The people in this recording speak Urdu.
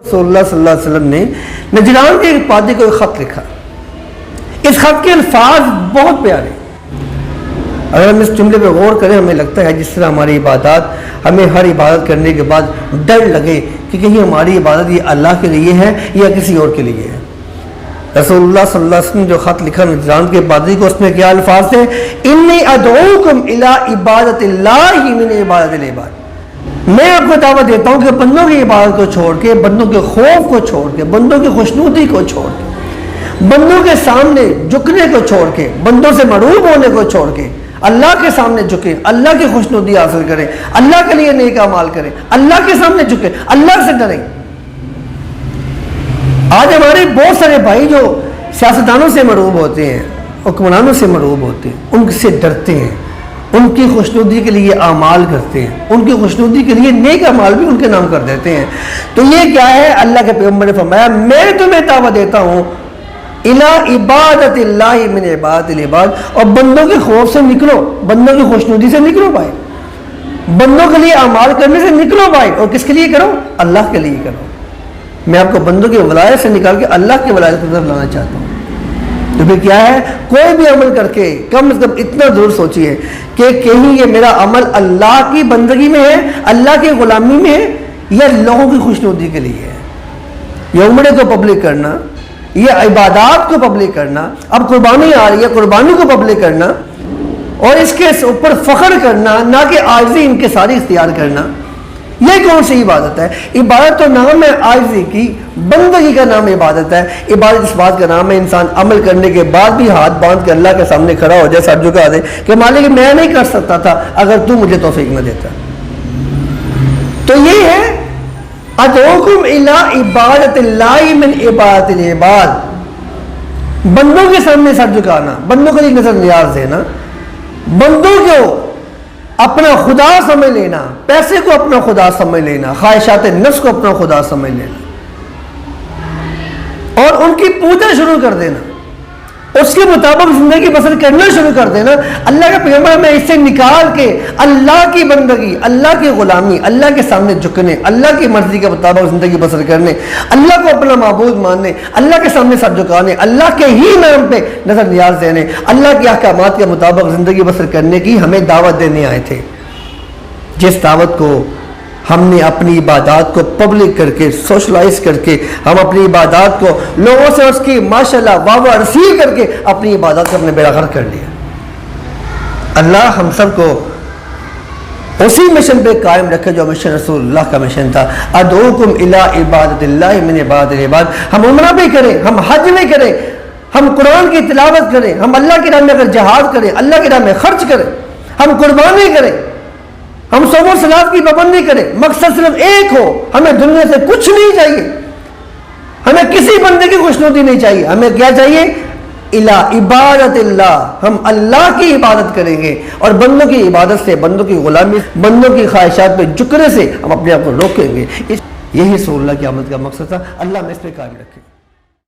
رسول اللہ صلی اللہ علیہ وسلم نے نجران کے ایک پادری کو ایک خط لکھا. اس خط کے الفاظ بہت پیارے. اگر ہم اس جملے پہ غور کریں ہمیں لگتا ہے جس طرح ہماری عبادات, ہمیں ہر عبادت کرنے کے بعد ڈر لگے کہ کہیں ہماری عبادت یہ اللہ کے لیے ہے یا کسی اور کے لیے ہے. رسول اللہ صلی اللہ علیہ وسلم جو خط لکھا نجران کے پادری کو, اس میں کیا الفاظ تھے؟ انی ادعوکم الی عبادت اللہ من عبادت العباد. میں آپ کو دعوت دیتا ہوں کہ بندوں کی عبادت کو چھوڑ کے, بندوں کے خوف کو چھوڑ کے, بندوں کی خوشنودی کو چھوڑ کے, بندوں کے سامنے جھکنے کو چھوڑ کے, بندوں سے معروف ہونے کو چھوڑ کے اللہ کے سامنے جھکیں, اللہ کی خوشنودی حاصل کریں, اللہ کے لیے نیک اعمال کریں, اللہ کے سامنے جھکیں, اللہ سے ڈریں. آج ہمارے بہت سارے بھائی جو سیاستدانوں سے معروف ہوتے ہیں, حکمرانوں سے معروف ہوتے ہیں, ان سے ڈرتے ہیں, ان کی خوشنودی کے لیے اعمال کرتے ہیں, ان کی خوشنودی کے لیے نیک اعمال بھی ان کے نام کر دیتے ہیں. تو یہ کیا ہے؟ اللہ کے پیغمبر نے فرمایا میں تمہیں دعوت دیتا ہوں الی عبادت اللہ من عبادت العباد, اور بندوں کے خوف سے نکلو, بندوں کی خوشنودی سے نکلو بھائی, بندوں کے لیے اعمال کرنے سے نکلو بھائی. اور کس کے لیے کرو؟ اللہ کے لیے کرو. میں آپ کو بندوں کی ولایت سے نکال کے اللہ کی ولایت کی طرف لانا چاہتا ہوں. تو پھر کیا ہے؟ کوئی بھی عمل کر کے کم از کم اتنا ضرور سوچیے کہ کہیں یہ میرا عمل اللہ کی بندگی میں ہے, اللہ کی غلامی میں ہے, یا لوگوں کی خوشنودی کے لیے ہے. یہ عمرے کو پبلک کرنا, یہ عبادات کو پبلک کرنا, اب قربانی آ رہی ہے, قربانی کو پبلک کرنا اور اس کے اوپر فخر کرنا, نہ کہ عاجزی انکساری اختیار کرنا, یہ کون سی عبادت ہے؟ عبادت تو نام ہے عاجزی کی, بندگی کا نام عبادت ہے. عبادت اس بات کا نام ہے انسان عمل کرنے کے بعد بھی ہاتھ باندھ کے اللہ کے سامنے کھڑا ہو جائے, سر جھکا دے کہ مالک میں نہیں کر سکتا تھا اگر تو مجھے توفیق نہ دیتا. تو یہ ہے ادعوکم الی عبادت اللہ من عبادت العباد. بندوں کے سامنے سر جھکانا, بندوں کے لیے نظر نیاز دینا, بندوں کو اپنا خدا سمجھ لینا, پیسے کو اپنا خدا سمجھ لینا, خواہشات نفس کو اپنا خدا سمجھ لینا اور ان کی پوجا شروع کر دینا, اس کے مطابق زندگی بسر کرنا شروع کر دینا. اللہ کا پیغمبر میں اس سے نکال کے اللہ کی بندگی, اللہ کی غلامی, اللہ کے سامنے جھکنے, اللہ کی مرضی کے مطابق زندگی بسر کرنے, اللہ کو اپنا معبود ماننے, اللہ کے سامنے سر جھکانے, اللہ کے ہی نام پہ نظر نیاز دینے, اللہ کے احکامات کے مطابق زندگی بسر کرنے کی ہمیں دعوت دینے آئے تھے. جس دعوت کو ہم نے اپنی عبادات کو پبلک کر کے, سوشلائز کر کے, ہم اپنی عبادات کو لوگوں سے اس کی ماشاءاللہ واہ واہ رسیل کر کے اپنی عبادات کو اپنے بیڑا غرق کر لیا. اللہ ہم سب کو اسی مشن پہ قائم رکھے جو مشن رسول اللہ کا مشن تھا, ادعوکم الی عبادت اللہ من عبادت العباد. ہم عمرہ بھی کریں, ہم حج بھی کریں, ہم قرآن کی تلاوت کریں, ہم اللہ کی راہ میں اگر جہاد کریں, اللہ کی راہ میں خرچ کریں, ہم قربانی کریں, ہم صوم و صلات کی پابندی کریں, مقصد صرف ایک ہو, ہمیں دنیا سے کچھ نہیں چاہیے, ہمیں کسی بندے کی خوشنودی نہیں چاہیے, ہمیں کیا چاہیے؟ الی عبادت اللہ. ہم اللہ کی عبادت کریں گے اور بندوں کی عبادت سے, بندوں کی غلامی, بندوں کی خواہشات پہ جھکنے سے ہم اپنے آپ کو روکیں گے. یہی رسول اللہ کی آمد کا مقصد تھا. اللہ ہمیں اس پہ قائم رکھے.